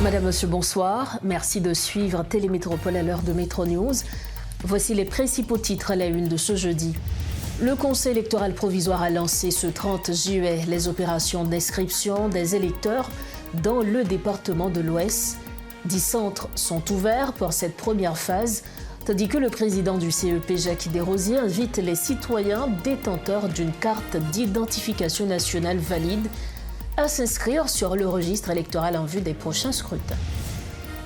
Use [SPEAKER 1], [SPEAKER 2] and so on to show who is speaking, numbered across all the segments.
[SPEAKER 1] Madame, Monsieur, bonsoir. Merci de suivre Télémétropole à l'heure de Métro News. Voici les principaux titres à la une de ce jeudi. Le Conseil électoral provisoire a lancé ce 30 juillet les opérations d'inscription des électeurs dans le département de l'Ouest. 10 centres sont ouverts pour cette première phase, tandis que le président du CEP, Jacques Desrosiers, invite les citoyens détenteurs d'une carte d'identification nationale valide à s'inscrire sur le registre électoral en vue des prochains scrutins.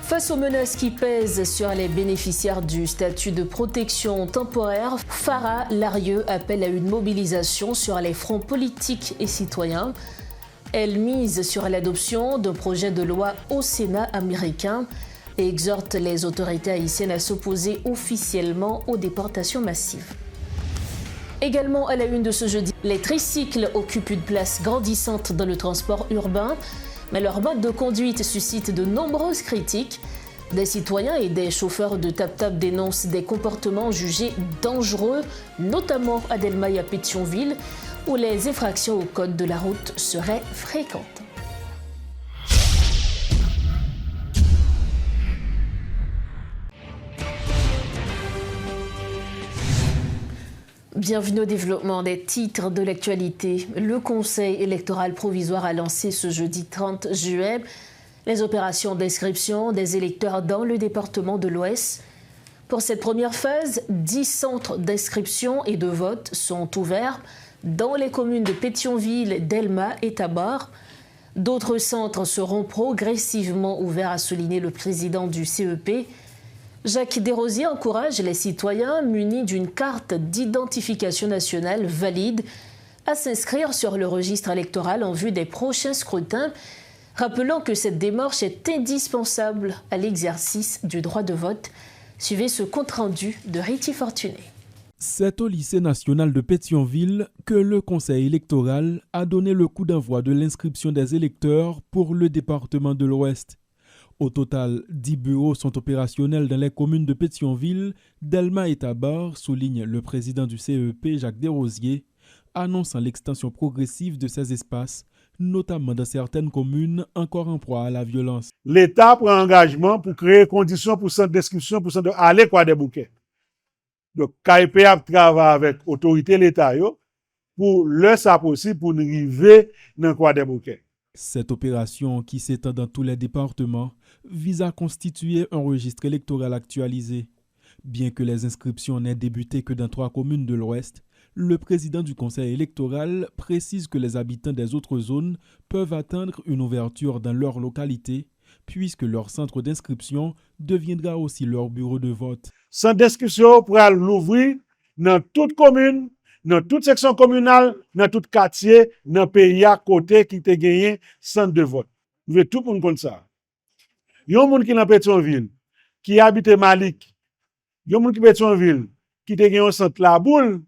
[SPEAKER 1] Face aux menaces qui pèsent sur les bénéficiaires du statut de protection temporaire, Farah Larieux appelle à une mobilisation sur les fronts politiques et citoyens. Elle mise sur l'adoption d'un projet de loi au Sénat américain et exhorte les autorités haïtiennes à s'opposer officiellement aux déportations massives. Également à la une de ce jeudi, les tricycles occupent une place grandissante dans le transport urbain, mais leur mode de conduite suscite de nombreuses critiques. Des citoyens et des chauffeurs de tap-tap dénoncent des comportements jugés dangereux, notamment à Delma et à Pétionville, où les infractions au code de la route seraient fréquentes. Bienvenue au développement des titres de l'actualité. Le Conseil électoral provisoire a lancé ce jeudi 30 juillet les opérations d'inscription des électeurs dans le département de l'Ouest. Pour cette première phase, 10 centres d'inscription et de vote sont ouverts dans les communes de Pétionville, Delma et Tabar. D'autres centres seront progressivement ouverts, a souligné le président du CEP. Jacques Desrosiers encourage les citoyens munis d'une carte d'identification nationale valide à s'inscrire sur le registre électoral en vue des prochains scrutins, rappelant que cette démarche est indispensable à l'exercice du droit de vote. Suivez ce compte-rendu de Riti Fortuné.
[SPEAKER 2] C'est au lycée national de Pétionville que le Conseil électoral a donné le coup d'envoi de l'inscription des électeurs pour le département de l'Ouest. Au total, 10 bureaux sont opérationnels dans les communes de Pétionville, Delma et Tabar, souligne le président du CEP, Jacques Desrosiers, annonçant l'extension progressive de ces espaces, notamment dans certaines communes encore en proie à la violence.
[SPEAKER 3] L'État prend engagement pour créer conditions pour centre d'inscription, pour centre aller quoi des bouquets. Donc, KIP a travaillé avec l'autorité l'État pour le ça possible pour nous arriver dans quoi des bouquets.
[SPEAKER 2] Cette opération, qui s'étend dans tous les départements, vise à constituer un registre électoral actualisé. Bien que les inscriptions n'aient débuté que dans 3 communes de l'Ouest, le président du Conseil électoral précise que les habitants des autres zones peuvent attendre une ouverture dans leur localité, puisque leur centre d'inscription deviendra aussi leur bureau de vote.
[SPEAKER 3] Centre d'inscription pourra l'ouvrir dans toute commune, dans toute section communale, dans tout quartier, dans le pays à côté qui te gagné centre de vote. Vous voulez tout le monde comme ça. Il y a un monde qui est dans Pétionville, qui habite Malik. Il y a un monde qui est dans Pétionville, qui te gagné un centre la boule.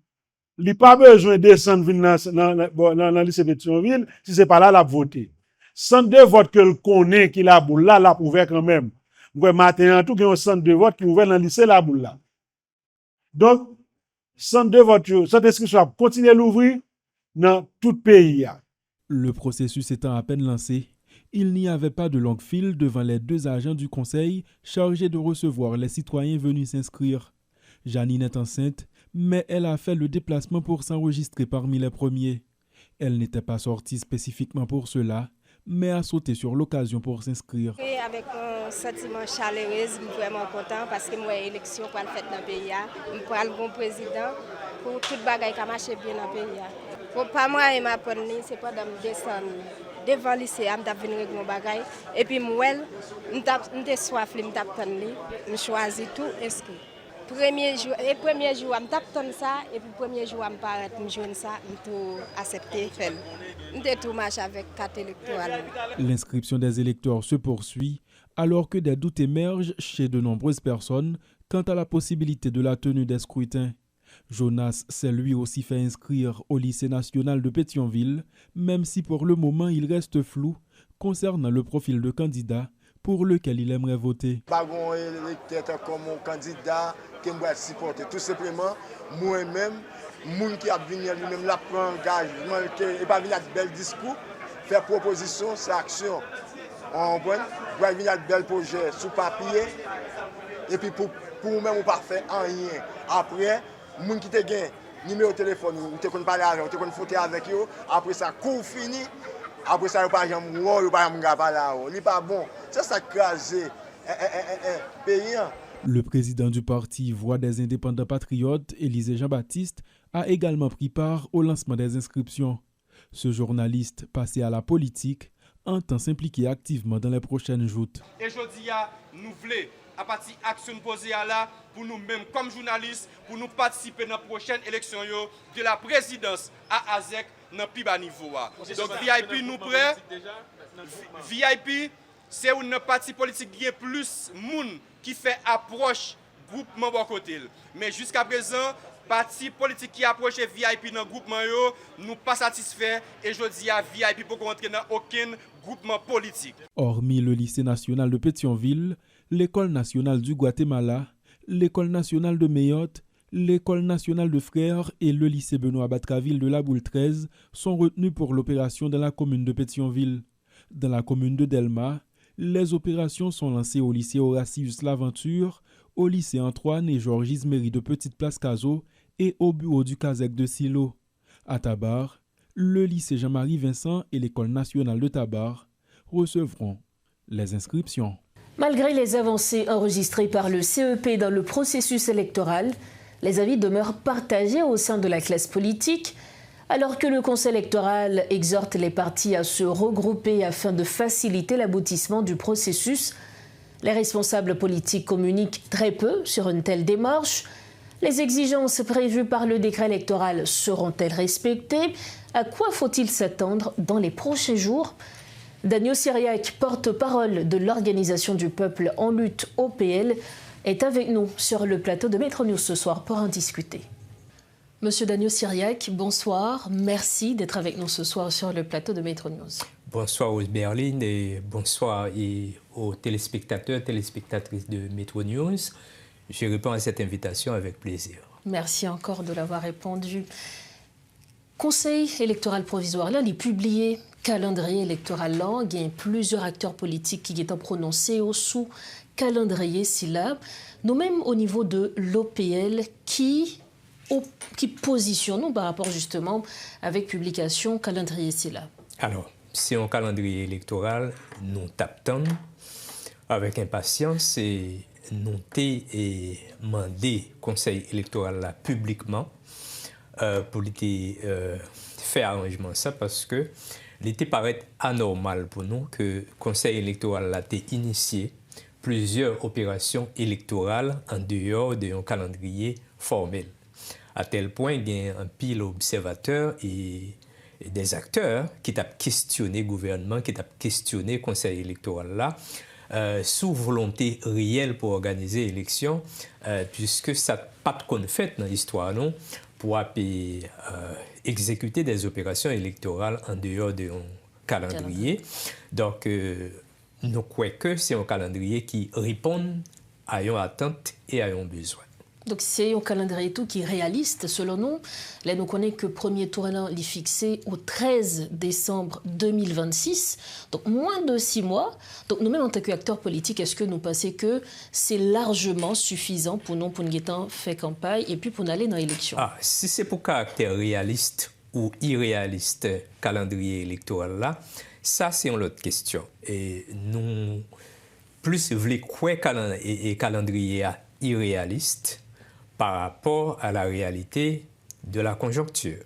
[SPEAKER 3] Il n'a pas besoin de descendre dans le lycée de Pétionville, si ce n'est pas là, la voter. Centre de vote que le connaît, qui la boule là, la ouvert quand même. Vous voyez, maintenant, tout, il y a un centre de vote qui est ouvert dans le lycée la boule là. Donc, centre de vote, centre d'inscription va continuer à l'ouvrir dans tout le pays.
[SPEAKER 2] Le processus étant à peine lancé, il n'y avait pas de longue file devant les 2 agents du Conseil chargés de recevoir les citoyens venus s'inscrire. Janine est enceinte, mais elle a fait le déplacement pour s'enregistrer parmi les premiers. Elle n'était pas sortie spécifiquement pour cela, mais a sauté sur l'occasion pour s'inscrire.
[SPEAKER 4] Avec un sentiment chaleureux, je suis vraiment content parce que moi, l'élection pour le faire dans le pays, je suis le bon président pour tout le bagage qui a marché bien dans le pays. Pour pas moi et ma famille, c'est pas de me descendre devant le lycée, je venir avec mon bagage. Et puis moi, je suis soif, je choisis tout inscrit. Premier jour, je m'attends ça, et puis premier jour, je joue ça, je accepter faire. Je tout marche avec carte électorale.
[SPEAKER 2] L'inscription des électeurs se poursuit alors que des doutes émergent chez de nombreuses personnes quant à la possibilité de la tenue des scrutins. Jonas s'est lui aussi fait inscrire au lycée national de Pétionville, même si pour le moment il reste flou concernant le profil de candidat pour lequel il aimerait voter.
[SPEAKER 5] Bagon électeur comme mon candidat qui me supporter. Tout simplement, moi-même, moun qui a venu lui-même la prend engagement et pas venir avec bel discours, faire proposition, c'est action. On comprend? va venir avec bel projet sous papier et puis pour nous-mêmes on pas faire rien. Après moun qui te gagne numéro de téléphone ou te connait parler avec ou te connait photo avec eux, après ça cours fini. Après ça, il n'y a pas de gens qui ne sont pas bon. C'est ça qui crase pays.
[SPEAKER 2] Le président du parti Voix des indépendants patriotes, Élisée Jean-Baptiste, a également pris part au lancement des inscriptions. Ce journaliste, passé à la politique, entend s'impliquer activement dans les prochaines joutes.
[SPEAKER 6] Et je dis, nous voulons, à partir de l'action posée là, pour nous-mêmes, comme journalistes, pour nous participer dans la prochaine élection de la présidence à AZEC. Dans le plus bas niveau. Donc VIP nous prêt. VIP c'est un parti politique qui a plus de monde qui fait approche groupement bon côté. Mais jusqu'à présent, parti politique qui approche VIP dans le groupement nous pas satisfait et je dis à VIP pour rentrer dans aucun groupement politique.
[SPEAKER 2] Hormis le lycée national de Pétionville, l'école nationale du Guatemala, l'école nationale de Mayotte, l'école nationale de Frères et le lycée Benoît Batcaville de la Boule 13 sont retenus pour l'opération dans la commune de Pétionville. Dans la commune de Delma, les opérations sont lancées au lycée Horatius Laventure, au lycée Antoine et Georges Isméry de Petite Place Cazaux et au bureau du CASEC de Silo. À Tabar, le lycée Jean-Marie Vincent et l'école nationale de Tabar recevront les inscriptions.
[SPEAKER 1] Malgré les avancées enregistrées par le CEP dans le processus électoral, les avis demeurent partagés au sein de la classe politique, alors que le Conseil électoral exhorte les partis à se regrouper afin de faciliter l'aboutissement du processus. Les responsables politiques communiquent très peu sur une telle démarche. Les exigences prévues par le décret électoral seront-elles respectées? À quoi faut-il s'attendre dans les prochains jours? Daniel Syriac, porte-parole de l'Organisation du peuple en lutte OPL, est avec nous sur le plateau de Métro News ce soir pour en discuter. Monsieur Daniel Syriac, bonsoir. Merci d'être avec nous ce soir sur le plateau de Métro News.
[SPEAKER 7] Bonsoir aux Berlin et bonsoir aux téléspectateurs, téléspectatrices de Métro News. Je réponds à cette invitation avec plaisir.
[SPEAKER 1] Merci encore de l'avoir répondu. Conseil électoral provisoire, là, il est publié calendrier électoral là, il y a plusieurs acteurs politiques qui sont prononcés au sous calendrier syllabe. Nous-mêmes au niveau de l'OPL qui positionnons par rapport justement avec publication calendrier syllabe.
[SPEAKER 7] Alors, c'est un calendrier électoral, nous tapons avec impatience et nous et demandé conseil électoral là publiquement pour faire arrangement ça parce que il paraît anormal pour nous que le conseil électoral a initié plusieurs opérations électorales en dehors d'un calendrier formel. À tel point, il y a un pile observateur et des acteurs qui ont questionné le gouvernement, qui ont questionné le conseil électoral là, sous volonté réelle pour organiser l'élection, puisque ça n'a pas de fait dans l'histoire, non, pour exécuter des opérations électorales en dehors d'un calendrier. Donc, nous croyons que c'est un calendrier qui répond à une attente et à un besoin.
[SPEAKER 1] Donc c'est un calendrier tout qui est réaliste selon nous. Là, nous connaissons que le premier tour est fixé au 13 décembre 2026, donc moins de 6 mois. Donc nous-mêmes en tant qu'acteurs politiques, est-ce que nous pensons que c'est largement suffisant pour nous faire campagne et puis pour aller dans l'élection?
[SPEAKER 7] Si c'est pour caractère réaliste ou irréaliste calendrier électoral là, ça c'est une autre question. Et nous plus voulons croire calendrier irréaliste par rapport à la réalité de la conjoncture.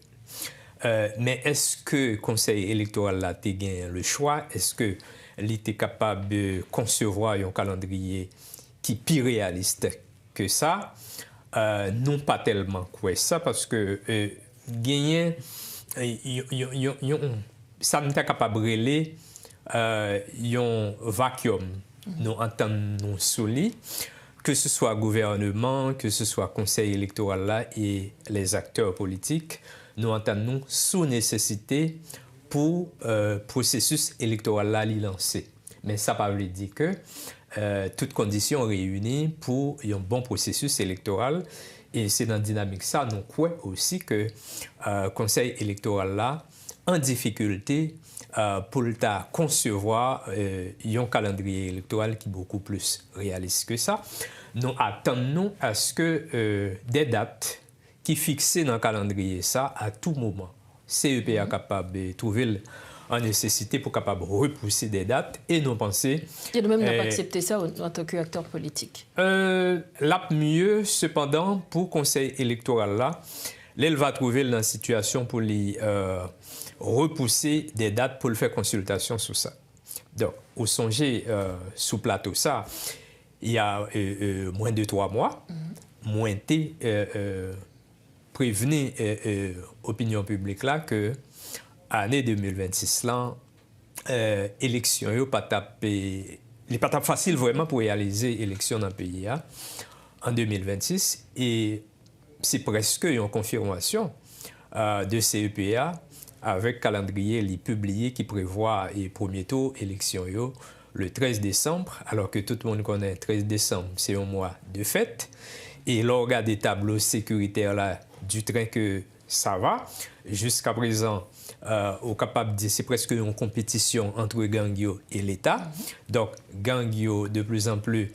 [SPEAKER 7] Mais est-ce que le Conseil électoral a gagné le choix? Est-ce qu'il était capable de concevoir un calendrier qui est plus réaliste que ça? Non, pas tellement quoi ça, parce que gagner, ça n'est pas capable de régler un vacuum. Nous entendons solide. Que ce soit gouvernement, que ce soit conseil électoral là et les acteurs politiques, nous entendons sous nécessité pour processus électoral là lancer. Mais ça ne veut pas dire que toutes conditions réunies pour un bon processus électoral. Et c'est dans la dynamique ça, nous croyons aussi que conseil électoral là en difficulté pour concevoir un calendrier électoral qui est beaucoup plus réaliste que ça. Nous attendons à ce que des dates qui fixées dans le calendrier ça à tout moment. CEP est capable de trouver en nécessité pour capable repousser des dates et nous penser...
[SPEAKER 1] Et nous-mêmes n'a pas accepté ça en tant qu'acteur politique.
[SPEAKER 7] Là, mieux, cependant, pour le conseil électoral là, il va trouver dans la situation pour lui repousser des dates pour le faire consultation sur ça. Donc, au songer sous plateau ça, il y a moins de 3 mois, moins de prévenir l'opinion publique là que l'année 2026 là, élection n'est pas facile vraiment pour réaliser l'élection dans le pays là, en 2026 et c'est presque une confirmation de CEPA avec calendrier publié qui prévoit le premier tour élection le 13 décembre, alors que tout le monde connaît 13 décembre, c'est un mois de fête. Et l'organe des tableaux sécuritaires là, du train que ça va, jusqu'à présent, on est capable de dire que c'est presque une compétition entre Gangio et l'État. Donc, Gangio, de plus en plus,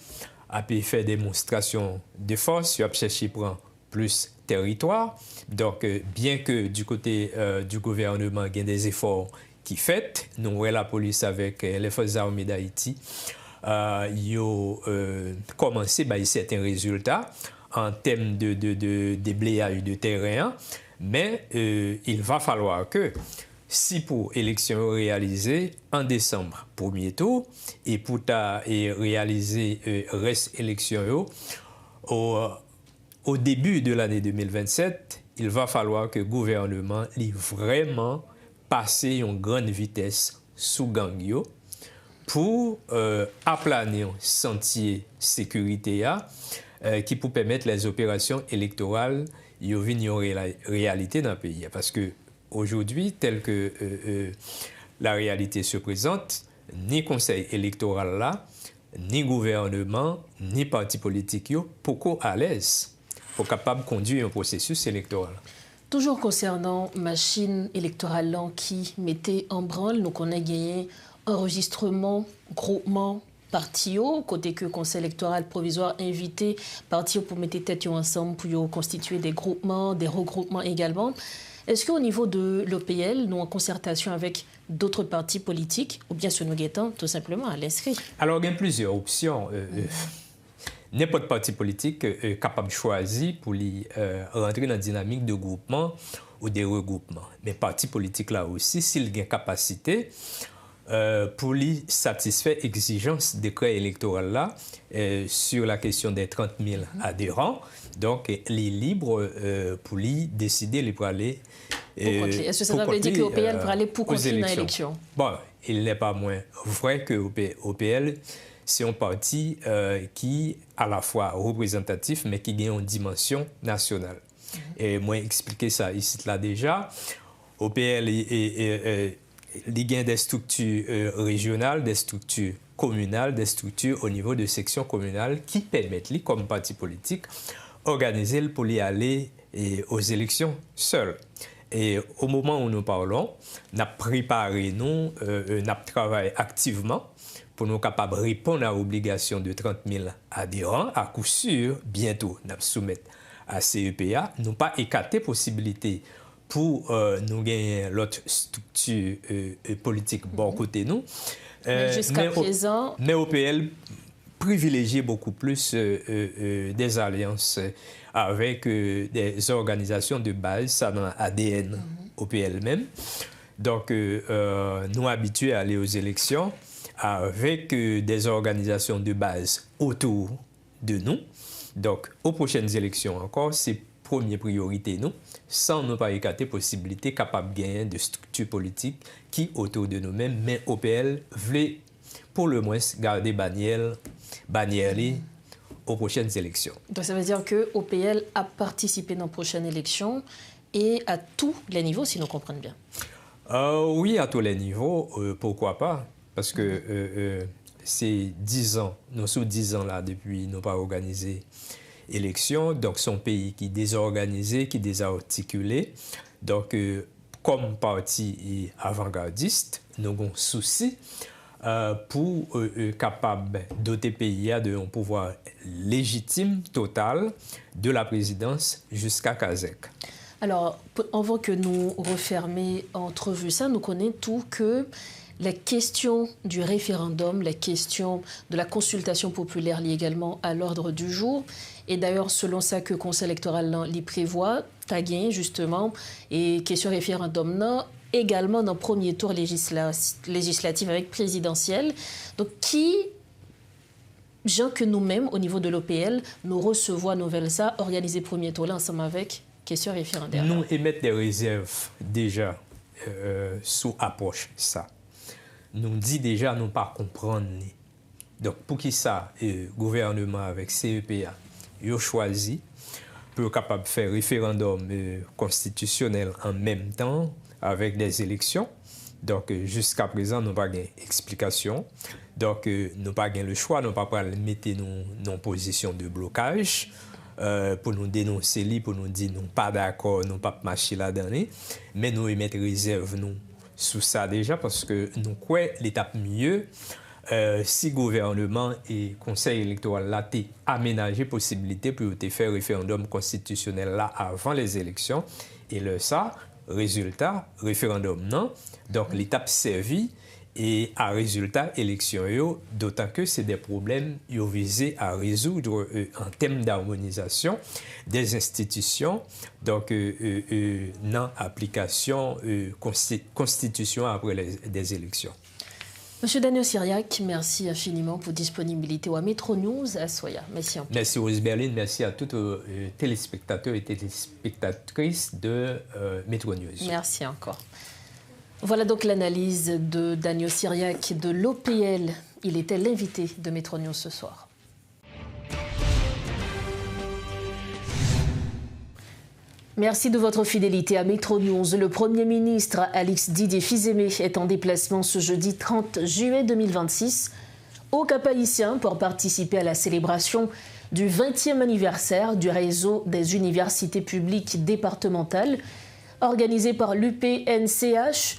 [SPEAKER 7] a pu faire démonstration de force, il a cherché à prendre plus territoire. Donc, bien que du côté du gouvernement, il y a des efforts qui fait, nous voyons la police avec les forces armées d'Haïti, ils ont commencé à certains résultats en termes de déblayage de terrain, mais il va falloir que si pour l'élection réalisée en décembre, premier tour, et pour réaliser reste élection au début de l'année 2027, il va falloir que le gouvernement ait vraiment passé en grande vitesse sous Gangio pour aplaner un sentier sécurité qui peut permettre les opérations électorales de venir en réalité dans le pays. Parce que aujourd'hui, tel que la réalité se présente, ni conseil électoral là, ni gouvernement, ni parti politique beaucoup à l'aise pour capable de conduire un processus électoral.
[SPEAKER 1] Toujours concernant machine électorale qui mettait en branle, nous connaissons gagné enregistrement, groupement, parti côté que le conseil électoral provisoire invité parti pour mettre tête ensemble pour constituer des groupements, des regroupements également. Est-ce qu'au niveau de l'OPL, nous en concertation avec d'autres partis politiques ou bien sur nos guettants tout simplement à l'inscrit?
[SPEAKER 7] Alors, il y a plusieurs options. N'importe parti politique est capable de choisir pour rentrer dans la dynamique de groupement ou de regroupement. Mais parti politique là aussi, s'il a une capacité pour lui satisfaire l'exigence du décret électoral là sur la question des 30 000 adhérents, donc il est libre pour lui décider pour aller.
[SPEAKER 1] Est-ce que ça veut dire que l'OPL pour aller pour continuer dans l'élection?
[SPEAKER 7] Bon, il n'est pas moins vrai que l'OPL c'est un parti qui à la fois représentatif mais qui a une dimension nationale. Et moi expliquer ça ici là déjà. OPL il y a des structures régionales, des structures communales, des structures au niveau de sections communales qui permettent, comme parti politique, organiser pour y aller aux élections seuls. Et au moment où nous parlons, nous avons préparé, nous avons travaillé activement pour nous capables de répondre à l'obligation de 30 000 adhérents. À coup sûr, bientôt, nous allons soumettre à CEPA. Nous n'avons pas écarté possibilité pour nous gagner l'autre structure politique bon côté nous.
[SPEAKER 1] Jusqu'à présent...
[SPEAKER 7] Mais OPL privilégie beaucoup plus des alliances avec des organisations de base, ça dans ADN OPL même. Donc, nous habitués à aller aux élections avec des organisations de base autour de nous. Donc, aux prochaines élections encore, c'est première priorité nous, sans ne pas écarter possibilité capable de gagner de structures politiques qui autour de nous-mêmes, mais OPL voulait pour le moins garder bannière aux prochaines élections.
[SPEAKER 1] Donc ça veut dire que OPL a participé dans les prochaines élections et à tous les niveaux, si nous comprenons bien.
[SPEAKER 7] Oui, à tous les niveaux, pourquoi pas? Parce que c'est 10 ans, nous sommes 10 ans là depuis nous pas organisé élection, donc son pays qui est désorganisé, qui est désarticulé. Donc, comme parti avant-gardiste, nous avons souci pour capable doter pays d'un pouvoir légitime, total, de la présidence jusqu'à Kazek.
[SPEAKER 1] Alors, avant que nous refermions entrevue ça, nous connaissons tout que la question du référendum, la question de la consultation populaire liée également à l'ordre du jour. Et d'ailleurs, selon ça que le Conseil électoral l'y prévoit, Taguin, justement, et question référendum, non, également dans le premier tour législatif avec présidentiel. Donc, qui, gens que nous-mêmes, au niveau de l'OPL, nous recevons nouvelle ça, organiser premier tour là ensemble avec question référendaire.
[SPEAKER 7] Nous émettons des réserves déjà sous approche ça. Nous dit déjà nous pas comprendre. Donc pour qui ça, le gouvernement avec CEPA, il a choisi pour capable de faire référendum constitutionnel en même temps avec des élections. Donc jusqu'à présent, nous n'avons pas d'explication. Donc nous n'avons pas le choix, nous n'avons pas mettre nous en position de blocage. Pour nous dénoncer, pour nous dire nous pas d'accord, nous pas marcher là-dedans, mais nous émettre réserve nous sous ça déjà parce que nous croyons l'étape mieux si gouvernement et conseil électoral là t'es aménagé possibilité pour te faire référendum constitutionnel là avant les élections et le ça résultat référendum non donc l'étape servie et à résultat élection d'autant que c'est des problèmes visés à résoudre en termes d'harmonisation des institutions donc non application constitution après des élections.
[SPEAKER 1] Monsieur Daniel Syriac, merci infiniment pour disponibilité à Metro News à Soya. Merci.
[SPEAKER 7] Merci Rose Berlin, merci à tous les téléspectateurs et téléspectatrices de Metro News.
[SPEAKER 1] Merci encore. Voilà donc l'analyse de Daniel Syriac de l'OPL. Il était l'invité de Metro News ce soir. Merci de votre fidélité à Metro News. Le Premier ministre Alix Didier Fils-Aimé est en déplacement ce jeudi 30 juillet 2026 au Cap-Haïtien pour participer à la célébration du 20e anniversaire du réseau des universités publiques départementales organisé par l'UPNCH.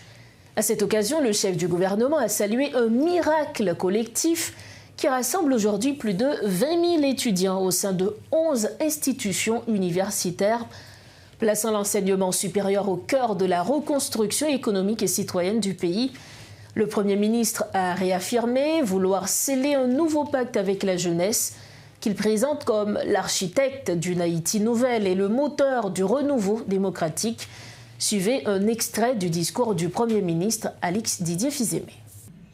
[SPEAKER 1] À cette occasion, le chef du gouvernement a salué un miracle collectif qui rassemble aujourd'hui plus de 20 000 étudiants au sein de 11 institutions universitaires, plaçant l'enseignement supérieur au cœur de la reconstruction économique et citoyenne du pays. Le Premier ministre a réaffirmé vouloir sceller un nouveau pacte avec la jeunesse qu'il présente comme l'architecte d'une Haïti nouvelle et le moteur du renouveau démocratique. Suivez un extrait du discours du Premier ministre Alix Didier Fils-Aimé.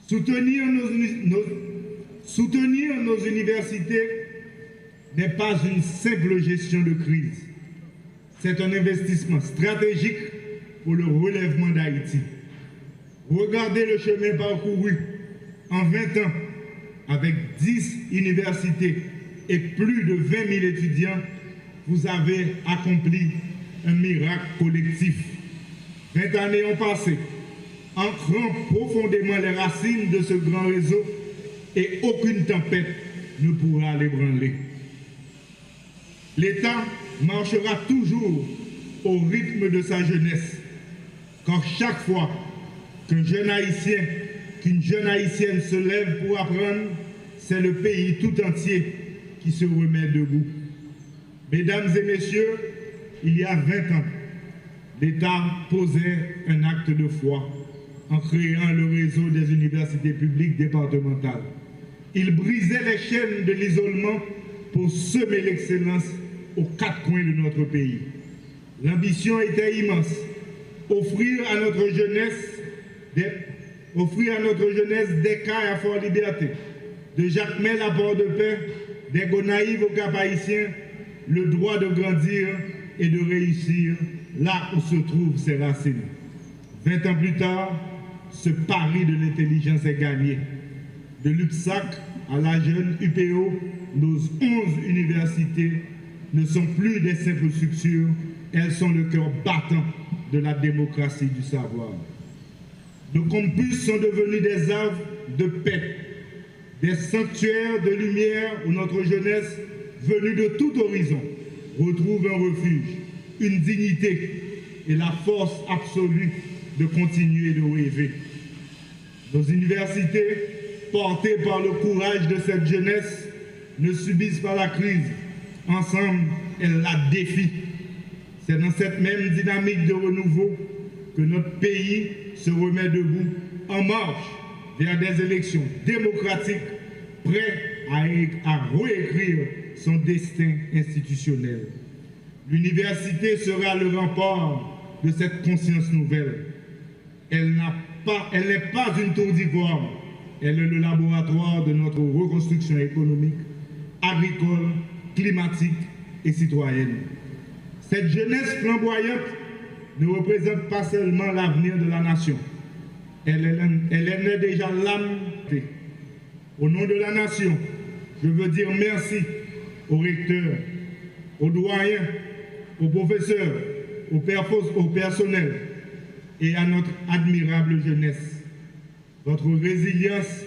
[SPEAKER 8] Soutenir nos universités n'est pas une simple gestion de crise. C'est un investissement stratégique pour le relèvement d'Haïti. Regardez le chemin parcouru en 20 ans avec 10 universités et plus de 20 000 étudiants. Vous avez accompli un miracle collectif. 20 années ont passé, ancrant profondément les racines de ce grand réseau et aucune tempête ne pourra l'ébranler. L'État marchera toujours au rythme de sa jeunesse, car chaque fois qu'un jeune Haïtien, qu'une jeune Haïtienne se lève pour apprendre, c'est le pays tout entier qui se remet debout. Mesdames et messieurs, il y a 20 ans, l'État posait un acte de foi en créant le réseau des universités publiques départementales. Il brisait les chaînes de l'isolement pour semer l'excellence aux quatre coins de notre pays. L'ambition était immense, offrir à notre jeunesse des cailles à Fort-Liberté, de Jacmel à Port-de-Paix, des Gonaïves au Cap-Haïtien, le droit de grandir et de réussir là où se trouvent ses racines. 20 ans plus tard, ce pari de l'intelligence est gagné. De l'UPSAC à la jeune UPO, nos 11 universités ne sont plus des simples structures, elles sont le cœur battant de la démocratie du savoir. Nos campus sont devenus des havres de paix, des sanctuaires de lumière où notre jeunesse, venue de tout horizon, retrouve un refuge, une dignité et la force absolue de continuer de rêver. Nos universités, portées par le courage de cette jeunesse, ne subissent pas la crise. Ensemble, elles la défient. C'est dans cette même dynamique de renouveau que notre pays se remet debout en marche vers des élections démocratiques, prêts à réécrire son destin institutionnel. L'université sera le rempart de cette conscience nouvelle. Elle n'est pas une tour d'ivoire, elle est le laboratoire de notre reconstruction économique, agricole, climatique et citoyenne. Cette jeunesse flamboyante ne représente pas seulement l'avenir de la nation, elle est déjà l'âme. Au nom de la nation, je veux dire merci aux recteurs, aux doyens, aux professeurs, au personnel et à notre admirable jeunesse. Votre résilience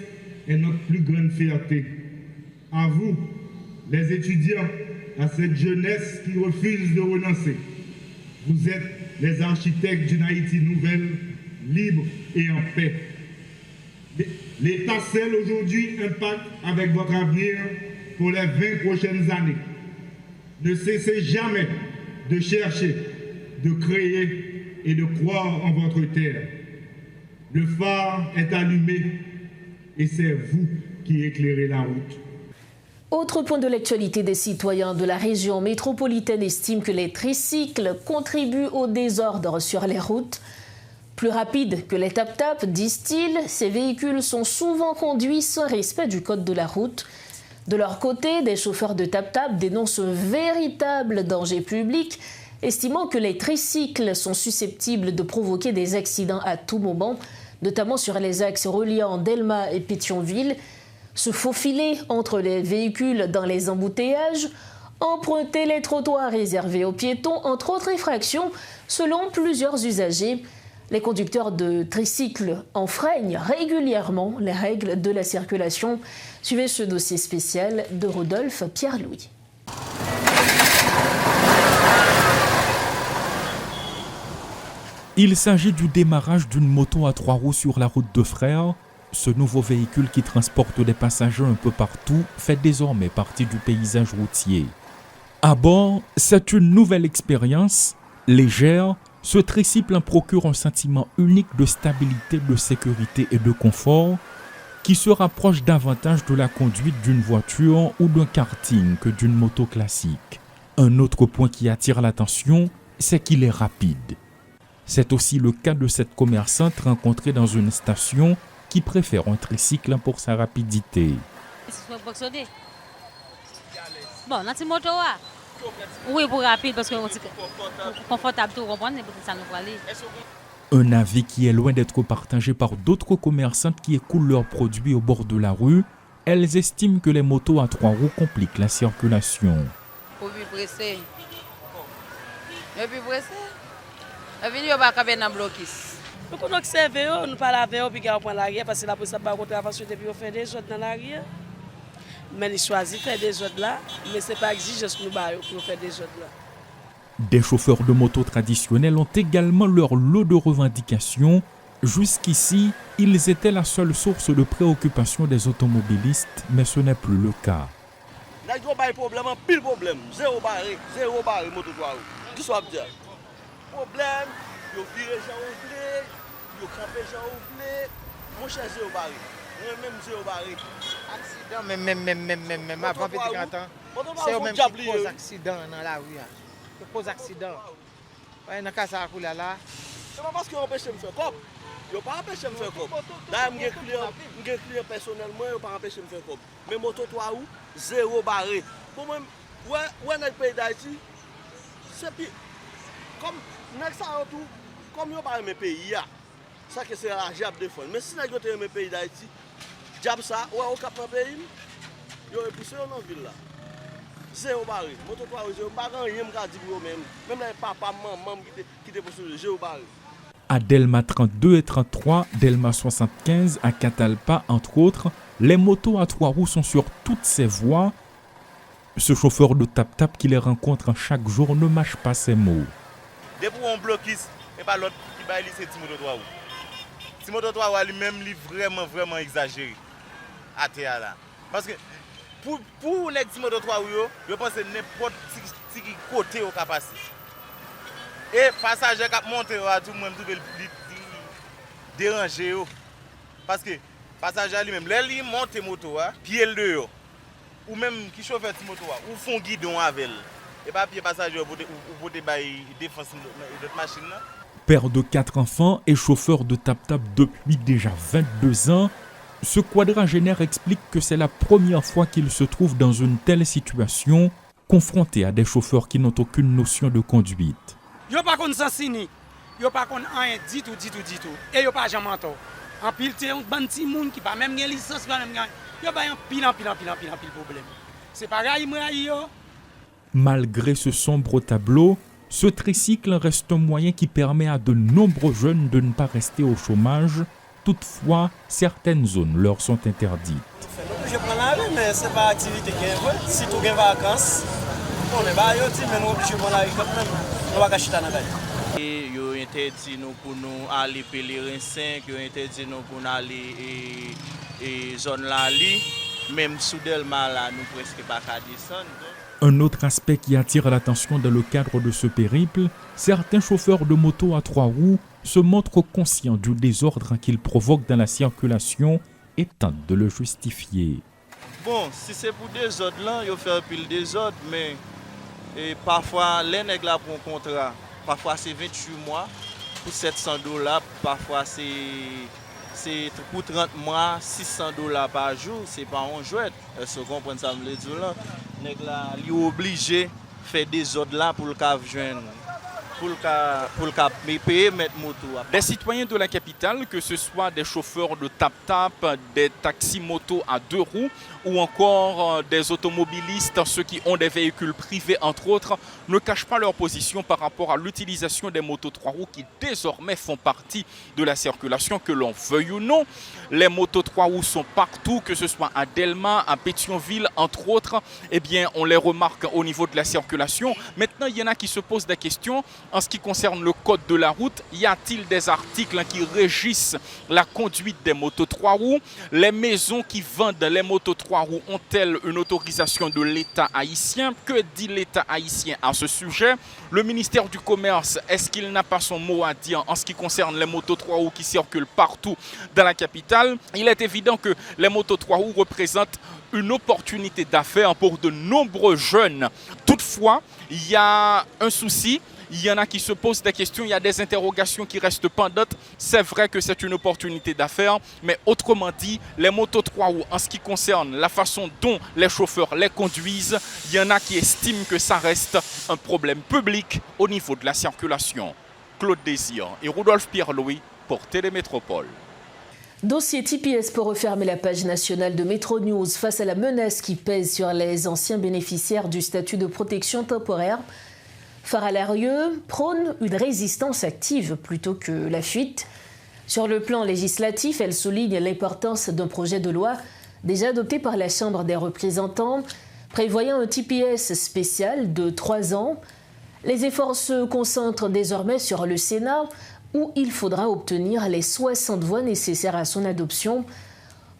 [SPEAKER 8] est notre plus grande fierté. À vous, les étudiants, à cette jeunesse qui refuse de renoncer. Vous êtes les architectes d'une Haïti nouvelle, libre et en paix. L'État scelle aujourd'hui un pacte avec votre avenir pour les 20 prochaines années. Ne cessez jamais de chercher, de créer et de croire en votre terre. Le phare est allumé et c'est vous qui éclairez la route.
[SPEAKER 1] Autre point de l'actualité, des citoyens de la région métropolitaine estiment que les tricycles contribuent au désordre sur les routes. Plus rapides que les tap-tap, disent-ils, ces véhicules sont souvent conduits sans respect du code de la route. De leur côté, des chauffeurs de tap-tap dénoncent un véritable danger public, estimant que les tricycles sont susceptibles de provoquer des accidents à tout moment, notamment sur les axes reliant Delma et Pétionville. Se faufiler entre les véhicules dans les embouteillages, emprunter les trottoirs réservés aux piétons, entre autres infractions, selon plusieurs usagers. Les conducteurs de tricycles enfreignent régulièrement les règles de la circulation. Suivez ce dossier spécial de Rodolphe Pierre-Louis.
[SPEAKER 2] Il s'agit du démarrage d'une moto à 3 roues sur la route de Frères. Ce nouveau véhicule qui transporte des passagers un peu partout fait désormais partie du paysage routier. À bord, c'est une nouvelle expérience. Légère, ce tricycle procure un sentiment unique de stabilité, de sécurité et de confort qui se rapproche davantage de la conduite d'une voiture ou d'un karting que d'une moto classique. Un autre point qui attire l'attention, c'est qu'il est rapide. C'est aussi le cas de cette commerçante rencontrée dans une station qui préfère un tricycle pour sa rapidité.
[SPEAKER 9] Bon, dans cette moto, oui, pour rapide, parce que c'est confortable, tout comprendre, ça nous va aller.
[SPEAKER 2] Un avis qui est loin d'être partagé par d'autres commerçantes qui écoulent leurs produits au bord de la rue. Elles estiment que les motos à 3 roues compliquent la circulation.
[SPEAKER 10] Pour plus pressé. Et puis pressé. Et puis, il n'y a pas qu'à dans blocus.
[SPEAKER 11] Nous pouvons observer, nous parlons avec eux, puis on prend l'arrière, parce que la police n'a pas contravention depuis on fait des autres dans l'arrière. Mais ils choisissent de faire des autres là, mais ce n'est pas exigé que nous pour faire des autres là.
[SPEAKER 2] Des chauffeurs de moto traditionnels ont également leur lot de revendications. Jusqu'ici, ils étaient la seule source de préoccupation des automobilistes, mais ce n'est plus le cas.
[SPEAKER 12] Il y a un problème, pile problème, zéro barré, moto 3 roues. Qui soit bien. Problème, il y a viré gens oubliés, il y a crampé gens oubliés, mon cher zéro barré. Moi-même zéro barré.
[SPEAKER 13] Accident, même avant petit ans, c'est eux-mêmes qui posent accident dans la rue. Qui posent accident. Dans le cas ça là.
[SPEAKER 12] C'est pas parce qu'ils empêchent de me faire cop. Ils n'ont pas empêché de me faire cop. D'ailleurs, je suis client personnellement, ils n'ont pas empêché de me faire cop. Mais moto 3 roues, zéro barré. Pour moi, où est notre pays d'Haïti? C'est pire. Comme ils n'ont pas aimé le pays, ça que c'est la diable de fond. Mais si nous avons aimé le pays d'Haïti, diable ça, ouais, au cap dans le pays, ils ont poussé dans la ville là. Zéro barré. Moto 3 roues, zéro barré, rien ne dit pour eux-mêmes. Même les papas, maman qui étaient poussés, zéro barré.
[SPEAKER 2] À Delma 32 et 33, Delma 75, à Catalpa, entre autres, les motos à 3 roues sont sur toutes ces voies. Ce chauffeur de tap-tap qui les rencontre chaque jour ne mâche pas ses mots.
[SPEAKER 14] Depuis on bloquiste, et pas l'autre qui va c'est Timoto 3 ou. Timoto 3 lui-même, il est vraiment exagéré à terre là. Parce que pour les Timoto 3 ou je pense que n'importe qui côté au capacité. Et passager qui monte à tout le monde déranger parce que passager lui-même, là il monte moto pied le ou même qui chauffeur moto ou font guidon avec et pas pied passager pour défense de machine là.
[SPEAKER 2] Père de 4 enfants et chauffeur de tap-tap depuis déjà 22 ans, ce quadragénaire explique que c'est la première fois qu'il se trouve dans une telle situation, confronté à des chauffeurs qui n'ont aucune notion de conduite.
[SPEAKER 15] Yo pas kon sensini, yo pas kon rien du tout. Et yo pas jamais mentor. En pile t'es un ban ti moun qui pas même gen licence, pas même gen. Yo pas un pile problème. C'est pareil moi yo.
[SPEAKER 2] Malgré ce sombre tableau, ce tricycle reste un moyen qui permet à de nombreux jeunes de ne pas rester au chômage. Toutefois, certaines zones leur sont interdites.
[SPEAKER 16] Je prends la rue, mais ce n'est pas activité qui est si tu as des vacances, on est pas mais nous obligés de prendre la rue quand même. On va cacher dans la rue.
[SPEAKER 14] Et ils ont interdit nous pour nous aller pèlerin 5, ils ont interdit nous pour nous aller et zone là, même sous Delma là, nous presque pas qu'à descendre.
[SPEAKER 2] Un autre aspect qui attire l'attention dans le cadre de ce périple, certains chauffeurs de moto à 3 roues se montrent conscients du désordre qu'ils provoquent dans la circulation et tentent de le justifier.
[SPEAKER 14] Bon, si c'est pour des ordres là, ils font pile des ordres, mais parfois les nègres là pour un contrat, parfois c'est 28 mois pour $700, parfois c'est pour 30 mois, $600 par jour, c'est pas un jouet. Est-ce que vous comprenez ça, me le dire là? Nèg là, il est obligé faire des ordres là pour le cas joindre. Pour le cas payer mettre moto.
[SPEAKER 17] Des citoyens de la capitale, que ce soit des chauffeurs de tap-tap, des taxis-motos à 2 roues ou encore des automobilistes, ceux qui ont des véhicules privés entre autres, ne cachent pas leur position par rapport à l'utilisation des motos 3 roues qui désormais font partie de la circulation, que l'on veuille ou non. Les motos 3 roues sont partout, que ce soit à Delma, à Pétionville, entre autres. Eh bien, on les remarque au niveau de la circulation. Maintenant, il y en a qui se posent des questions. En ce qui concerne le code de la route, y a-t-il des articles qui régissent la conduite des motos 3 roues? Les maisons qui vendent les motos 3 roues ont-elles une autorisation de l'État haïtien? Que dit l'État haïtien à ce sujet? Le ministère du Commerce, est-ce qu'il n'a pas son mot à dire en ce qui concerne les motos 3 roues qui circulent partout dans la capitale? Il est évident que les motos 3 roues représentent une opportunité d'affaires pour de nombreux jeunes. Toutefois, il y a un souci. Il y en a qui se posent des questions, il y a des interrogations qui restent pendantes. C'est vrai que c'est une opportunité d'affaires, mais autrement dit, les motos 3 roues, en ce qui concerne la façon dont les chauffeurs les conduisent, il y en a qui estiment que ça reste un problème public au niveau de la circulation. Claude Désir et Rudolph Pierre-Louis pour Télémétropole.
[SPEAKER 1] Dossier TPS pour refermer la page nationale de Métro News face à la menace qui pèse sur les anciens bénéficiaires du statut de protection temporaire. Farah Larieux prône une résistance active plutôt que la fuite. Sur le plan législatif, elle souligne l'importance d'un projet de loi déjà adopté par la Chambre des représentants, prévoyant un TPS spécial de 3 ans. Les efforts se concentrent désormais sur le Sénat, où il faudra obtenir les 60 voix nécessaires à son adoption.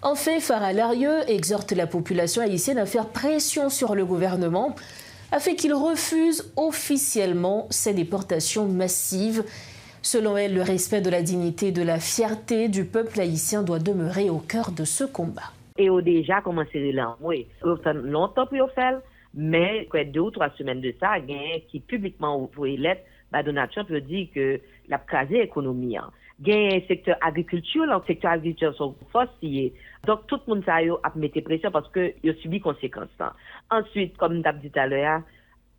[SPEAKER 1] En fait, Farah Larieux exhorte la population haïtienne à faire pression sur le gouvernement afin qu'il refuse officiellement ces déportations massives. Selon elle, le respect de la dignité et de la fierté du peuple haïtien doit demeurer au cœur de ce combat.
[SPEAKER 18] Et on a déjà commencé là, oui. Longtemps pour faire, mais 2 ou 3 semaines de ça, qui publiquement ouvre lettre, Donald Trump dit que la crasé l'économie. Il y a un secteur agriculture, le secteur agriculture sont forcés. Donc, tout le monde a mis pression parce qu'il a subi conséquences. Ensuite, comme tu as dit tout à l'heure,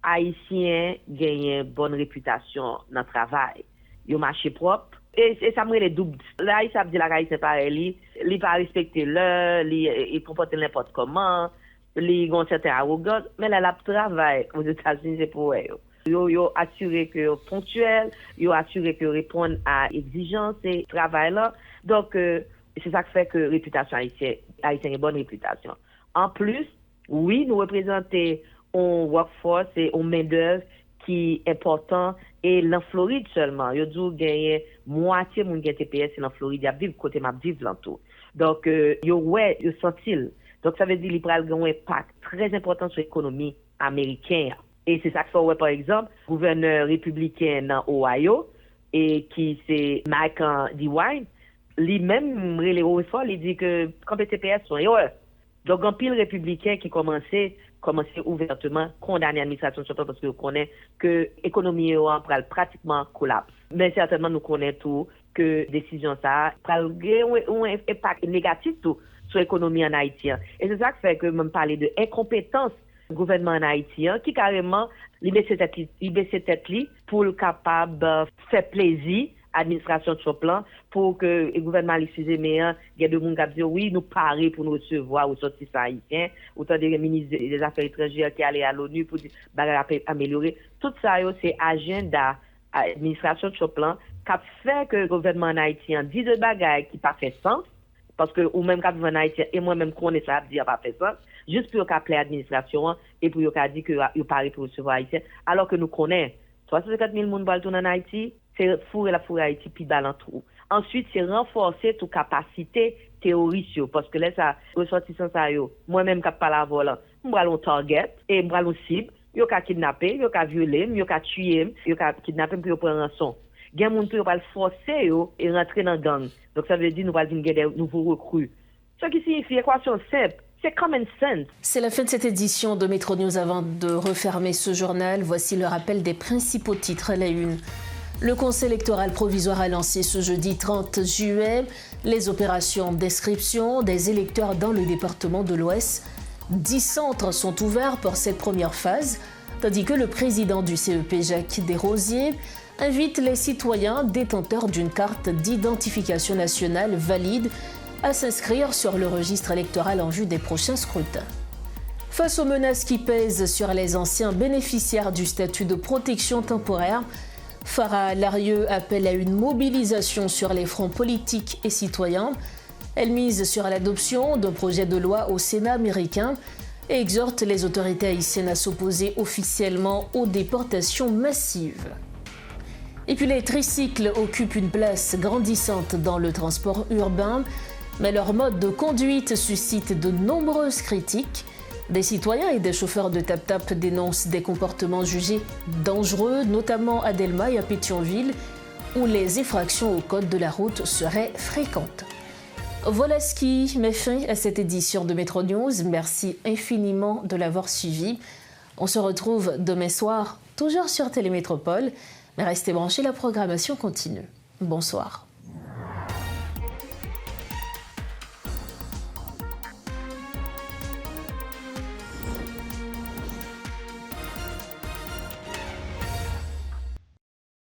[SPEAKER 18] Haïtiens ont une bonne réputation dans le travail. Ils ont marché propre. Et ça me les double. Là, ils savent dire la Haïtien pareil, ils ne pas respecter l'heure, ils comportent n'importe comment, ils ont certaines arrogances. Mais là, le travail aux États-Unis, c'est pour eux. Ils ont assuré que ponctuel, ils ont assuré que répondent à exigences et travail là. Donc, c'est ça qui fait que la réputation haïtienne a une bonne réputation. En plus, oui, nous représentons un workforce et une main-d'œuvre qui est important et en Floride seulement. Yo dit gagner moitié moun gen TPS en Floride, y a vivre côté m'a vivre l'entour. Donc yo sentil. Donc ça veut dire qu'il pral gen un impact très important sur l'économie américaine. Et c'est ça que fait par exemple, gouverneur républicain dans Ohio et qui c'est Mike DeWine, lui-même il dit que quand les TPS sont erreur. Donc un pile républicain qui commençait ouvertement condamner l'administration parce que connaît que l'économie pral pratiquement collapse. Mais certainement nous connaissons tout que décision ça pral un impact négatif tout sur l'économie en Haïti. Et c'est ça qui fait que même parler de incompétence du gouvernement en Haïti qui carrément il baisse tête pour le capable faire plaisir administration de plan pour que le gouvernement l'excuse mais il y a de monde qui dit oui nous parer pour nous recevoir aux sorties haïtiens autant des ministres des affaires étrangères qui allaient à l'ONU pour dire améliorer tout ça c'est agenda administration de plan qui fait que le gouvernement haïtien dit de bagages qui pas fait sens parce que ou même quand en Haïti et moi même connais ça dire pas fait sens juste pour appeler l'administration et pour dire que il parer pour recevoir haïtien alors que nous connaissons 64 000 personnes qui tourner en Haïti c'est fourrer la fourrer Haïti puis balantou. Ensuite, c'est renforcer toute capacité terroriste parce que là ça ressortissant ça yo. Moi-même qui parle à volant, m'bral on target et m'bral on cible, yo ka kidnapper, yo ka violer, yo ka tuer, yo ka kidnapper puis yo prendre rançon. Gen moun pou yo pral forcer yo et rentrer dans gang. Donc ça veut dire nous pral gagner des nouveaux recrues. Ce qui signifie équation simple. C'est common sense.
[SPEAKER 1] C'est la fin de cette édition de Métro News. Avant de refermer ce journal, voici le rappel des principaux titres à la une. Le Conseil électoral provisoire a lancé ce jeudi 30 juillet les opérations d'inscription des électeurs dans le département de l'Ouest. 10 centres sont ouverts pour cette première phase, tandis que le président du CEP, Jacques Desrosiers, invite les citoyens détenteurs d'une carte d'identification nationale valide à s'inscrire sur le registre électoral en vue des prochains scrutins. Face aux menaces qui pèsent sur les anciens bénéficiaires du statut de protection temporaire, Farah Larieux appelle à une mobilisation sur les fronts politiques et citoyens. Elle mise sur l'adoption d'un projet de loi au Sénat américain et exhorte les autorités haïtiennes à s'opposer officiellement aux déportations massives. Et puis les tricycles occupent une place grandissante dans le transport urbain, mais leur mode de conduite suscite de nombreuses critiques. Des citoyens et des chauffeurs de tap-tap dénoncent des comportements jugés dangereux, notamment à Delma et à Pétionville, où les infractions au code de la route seraient fréquentes. Voilà ce qui met fin à cette édition de Métro News. Merci infiniment de l'avoir suivi. On se retrouve demain soir, toujours sur Télémétropole. Mais restez branchés, la programmation continue. Bonsoir.